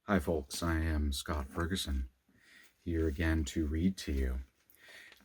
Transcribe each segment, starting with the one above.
Hi, folks. I am Scott Ferguson, here again to read to you.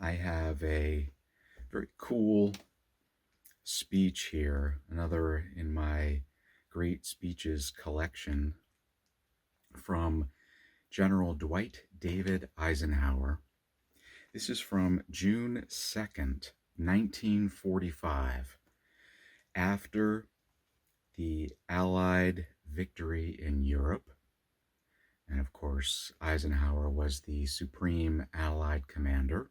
I have a very cool speech here, another in my great speeches collection from General Dwight David Eisenhower. This is from June 2nd, 1945, after the Allied victory in Europe. And of course, Eisenhower was the supreme Allied commander.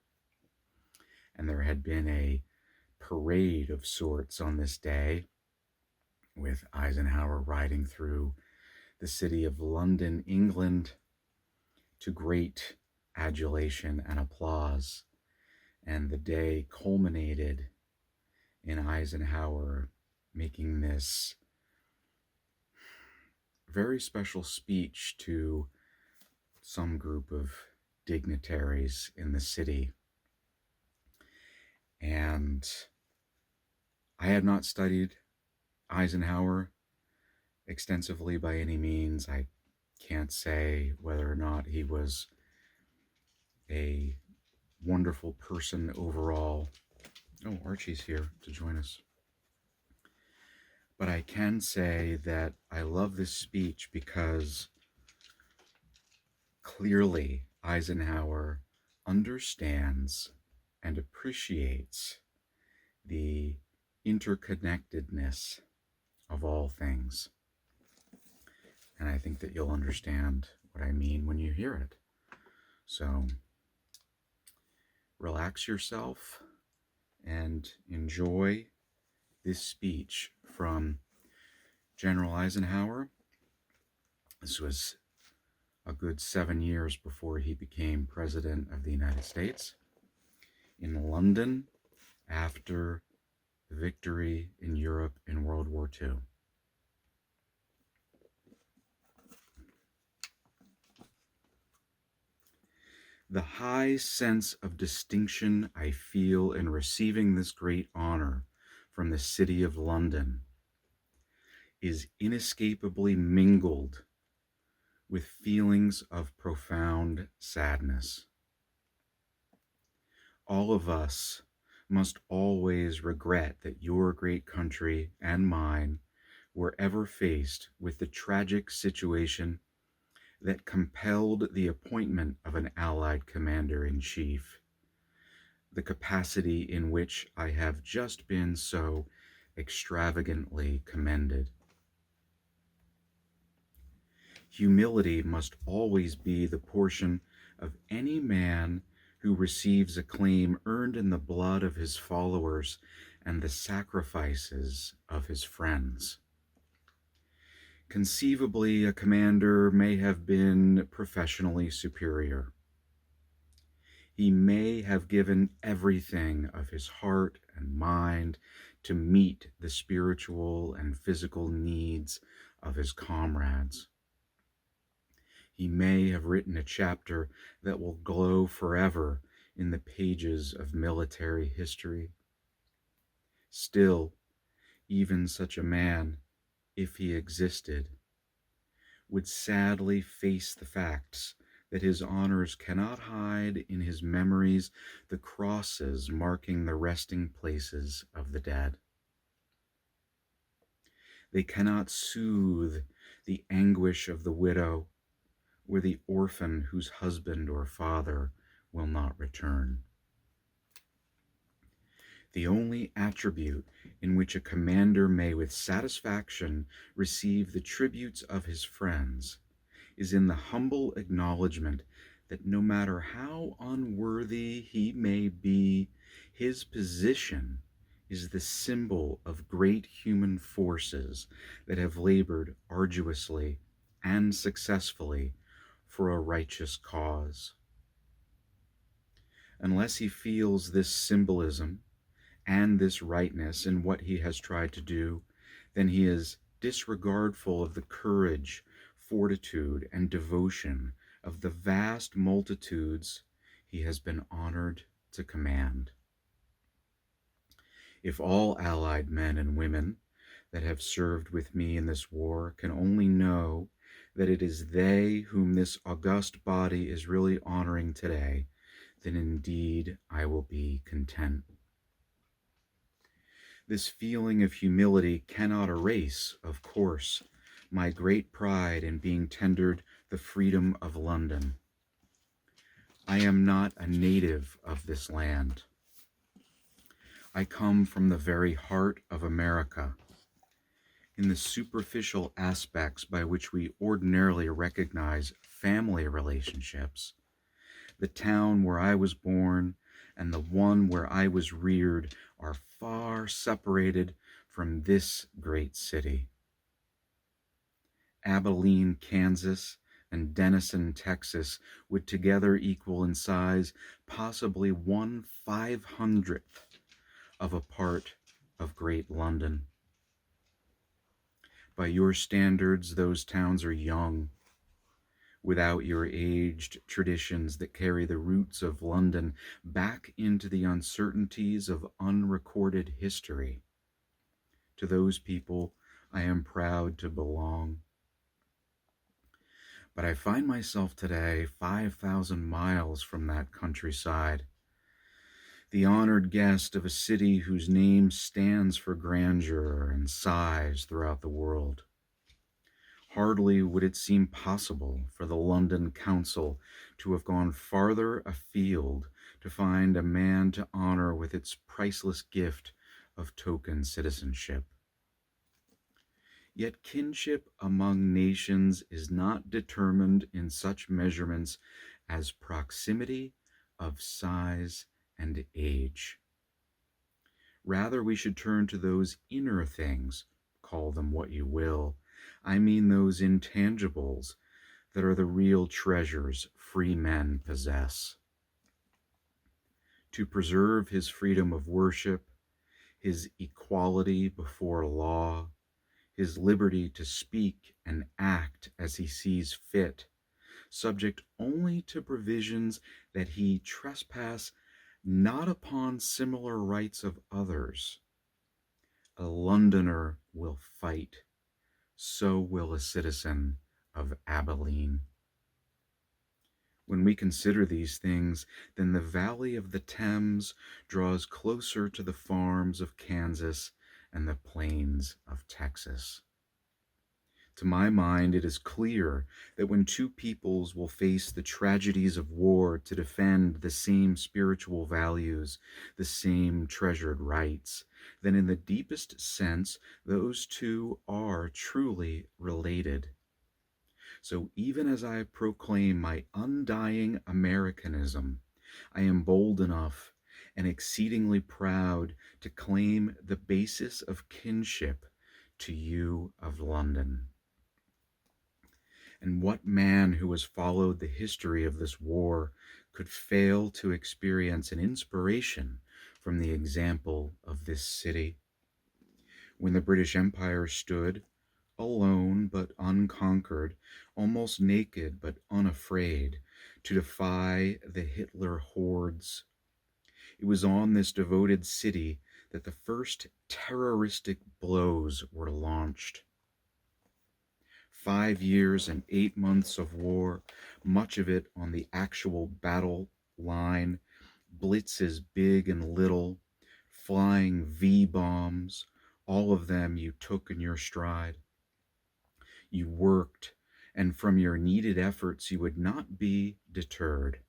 And there had been a parade of sorts on this day, with Eisenhower riding through the city of London, England, to great adulation and applause. And the day culminated in Eisenhower making this very special speech to some group of dignitaries in the city. And I had not studied Eisenhower extensively by any means. I can't say whether or not he was a wonderful person overall. Oh, Archie's here to join us. But I can say that I love this speech because clearly Eisenhower understands and appreciates the interconnectedness of all things. And I think that you'll understand what I mean when you hear it. So relax yourself and enjoy this speech from General Eisenhower. This was a good 7 years before he became President of the United States, in London after the victory in Europe in World War II. The high sense of distinction I feel in receiving this great honor from the City of London is inescapably mingled with feelings of profound sadness. All of us must always regret that your great country and mine were ever faced with the tragic situation that compelled the appointment of an Allied commander-in-chief, the capacity in which I have just been so extravagantly commended. Humility must always be the portion of any man who receives a claim earned in the blood of his followers and the sacrifices of his friends. Conceivably, a commander may have been professionally superior. He may have given everything of his heart and mind to meet the spiritual and physical needs of his comrades. He may have written a chapter that will glow forever in the pages of military history. Still, even such a man, if he existed, would sadly face the facts that his honors cannot hide in his memories the crosses marking the resting places of the dead. They cannot soothe the anguish of the widow or the orphan whose husband or father will not return. The only attribute in which a commander may with satisfaction receive the tributes of his friends is in the humble acknowledgement that no matter how unworthy he may be, his position is the symbol of great human forces that have labored arduously and successfully for a righteous cause. Unless he feels this symbolism and this rightness in what he has tried to do, then he is disregardful of the courage, fortitude, and devotion of the vast multitudes he has been honored to command. If all Allied men and women that have served with me in this war can only know that it is they whom this august body is really honoring today, then indeed I will be content. This feeling of humility cannot erase, of course, my great pride in being tendered the freedom of London. I am not a native of this land. I come from the very heart of America. In the superficial aspects by which we ordinarily recognize family relationships, the town where I was born and the one where I was reared are far separated from this great city. Abilene, Kansas, and Denison, Texas would together equal in size possibly 1/500th of a part of Great London. By your standards, those towns are young, without your aged traditions that carry the roots of London back into the uncertainties of unrecorded history. To those people, I am proud to belong. But I find myself today 5,000 miles from that countryside, the honored guest of a city whose name stands for grandeur and size throughout the world. Hardly would it seem possible for the London Council to have gone farther afield to find a man to honor with its priceless gift of token citizenship. Yet kinship among nations is not determined in such measurements as proximity of size and age. Rather, we should turn to those inner things, call them what you will. I mean those intangibles that are the real treasures free men possess. To preserve his freedom of worship, his equality before law, his liberty to speak and act as he sees fit, subject only to provisions that he trespass not upon similar rights of others. A Londoner will fight, so will a citizen of Abilene. When we consider these things, then the valley of the Thames draws closer to the farms of Kansas and the plains of Texas. To my mind, it is clear that when two peoples will face the tragedies of war to defend the same spiritual values, the same treasured rights, then in the deepest sense, those two are truly related. So even as I proclaim my undying Americanism, I am bold enough and exceedingly proud to claim the basis of kinship to you of London. And what man who has followed the history of this war could fail to experience an inspiration from the example of this city? When the British Empire stood, alone but unconquered, almost naked but unafraid, to defy the Hitler hordes, it was on this devoted city that the first terroristic blows were launched. 5 years and 8 months of war, much of it on the actual battle line, blitzes big and little, flying V-bombs, all of them you took in your stride. You worked, and from your needed efforts you would not be deterred.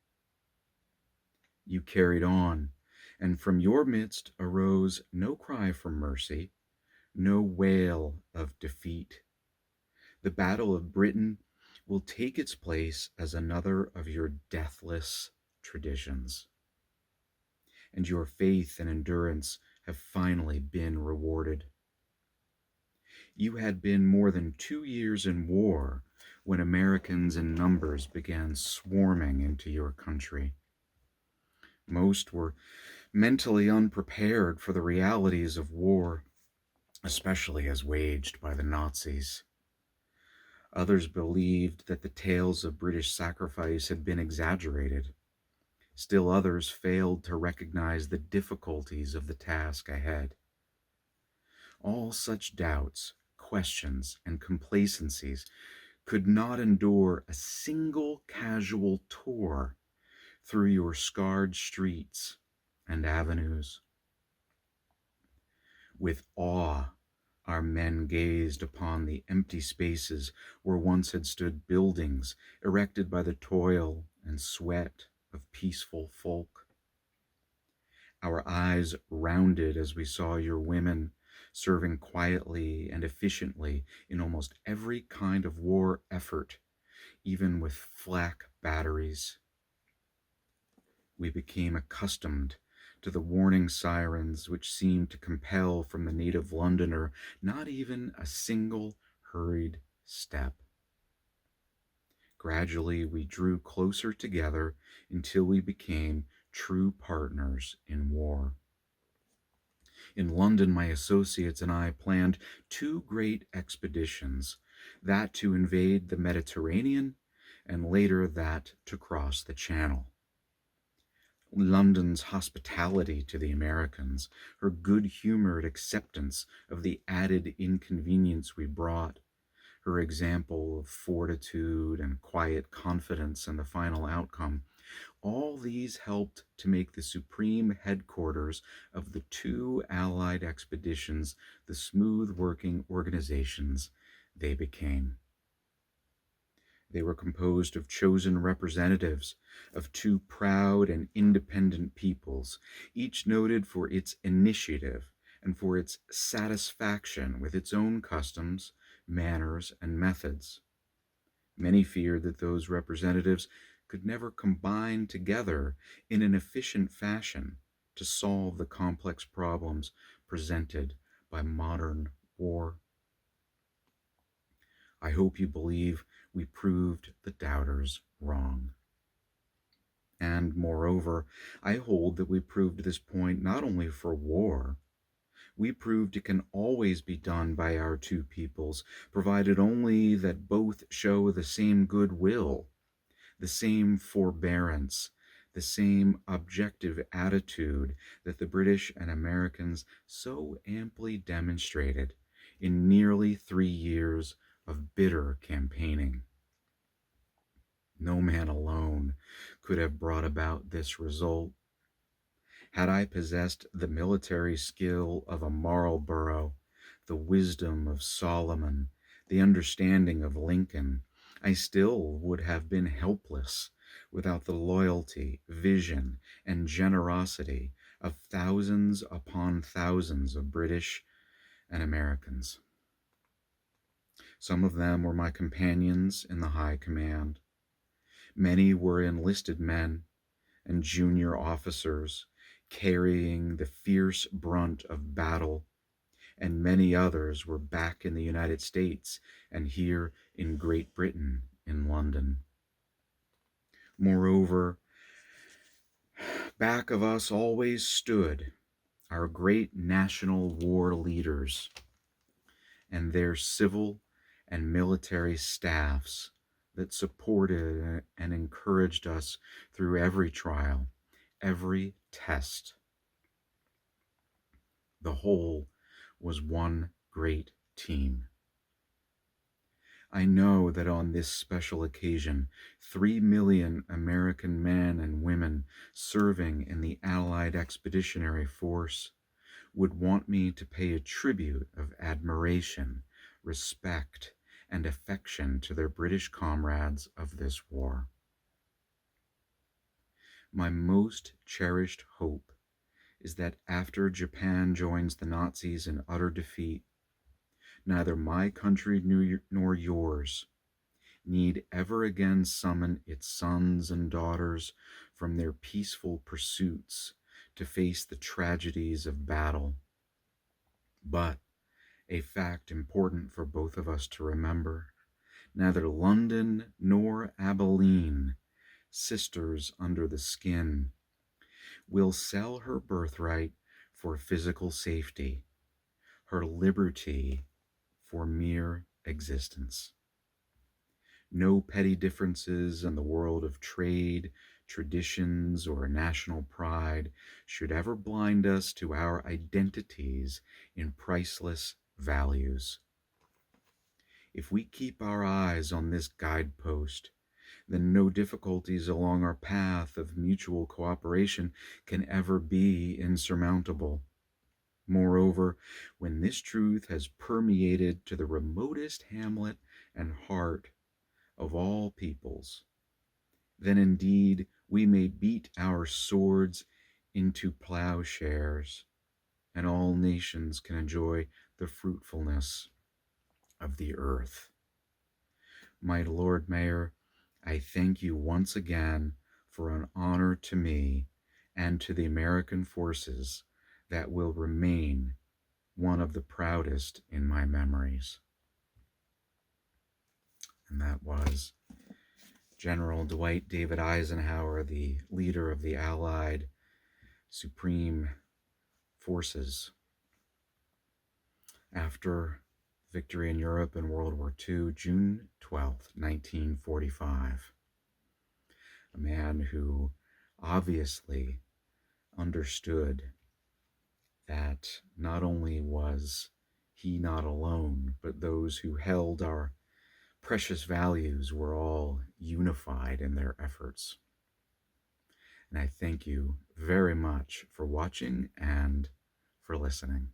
You carried on, and from your midst arose no cry for mercy, no wail of defeat. The Battle of Britain will take its place as another of your deathless traditions. And your faith and endurance have finally been rewarded. You had been more than 2 years in war when Americans in numbers began swarming into your country. Most were mentally unprepared for the realities of war, especially as waged by the Nazis. Others believed that the tales of British sacrifice had been exaggerated. Still others failed to recognize the difficulties of the task ahead. All such doubts, questions, and complacencies could not endure a single casual tour through your scarred streets and avenues. With awe, our men gazed upon the empty spaces where once had stood buildings erected by the toil and sweat of peaceful folk. Our eyes rounded as we saw your women serving quietly and efficiently in almost every kind of war effort, even with flak batteries. We became accustomed to the warning sirens which seemed to compel from the native Londoner not even a single hurried step. Gradually, we drew closer together until we became true partners in war. In London, my associates and I planned two great expeditions, that to invade the Mediterranean and later that to cross the Channel. London's hospitality to the Americans, her good-humored acceptance of the added inconvenience we brought, her example of fortitude and quiet confidence in the final outcome, all these helped to make the supreme headquarters of the two Allied expeditions the smooth-working organizations they became. They were composed of chosen representatives of two proud and independent peoples, each noted for its initiative and for its satisfaction with its own customs, manners, and methods. Many feared that those representatives could never combine together in an efficient fashion to solve the complex problems presented by modern war. I hope you believe we proved the doubters wrong. And moreover, I hold that we proved this point not only for war, we proved it can always be done by our two peoples, provided only that both show the same goodwill, the same forbearance, the same objective attitude that the British and Americans so amply demonstrated in nearly 3 years of bitter campaigning. No man alone could have brought about this result. Had I possessed the military skill of a Marlborough, the wisdom of Solomon, the understanding of Lincoln, I still would have been helpless without the loyalty, vision, and generosity of thousands upon thousands of British and Americans. Some of them were my companions in the high command. Many were enlisted men and junior officers carrying the fierce brunt of battle, and many others were back in the United States and here in Great Britain in London. Moreover, back of us always stood our great national war leaders and their civil and military staffs that supported and encouraged us through every trial, every test. The whole was one great team. I know that on this special occasion, 3 million American men and women serving in the Allied Expeditionary Force would want me to pay a tribute of admiration, respect, and affection to their British comrades of this war. My most cherished hope is that after Japan joins the Nazis in utter defeat, neither my country nor yours need ever again summon its sons and daughters from their peaceful pursuits to face the tragedies of battle. But a fact important for both of us to remember, neither London nor Abilene, sisters under the skin, will sell her birthright for physical safety, her liberty for mere existence. No petty differences in the world of trade, traditions, or national pride should ever blind us to our identities in priceless values. If we keep our eyes on this guidepost, then no difficulties along our path of mutual cooperation can ever be insurmountable. Moreover, when this truth has permeated to the remotest hamlet and heart of all peoples, then indeed we may beat our swords into plowshares, and all nations can enjoy the fruitfulness of the earth. My Lord Mayor, I thank you once again for an honor to me and to the American forces that will remain one of the proudest in my memories. And that was General Dwight David Eisenhower, the leader of the Allied Supreme Forces. After victory in Europe in World War II, June 12th, 1945. A man who obviously understood that not only was he not alone, but those who held our precious values were all unified in their efforts. And I thank you very much for watching and for listening.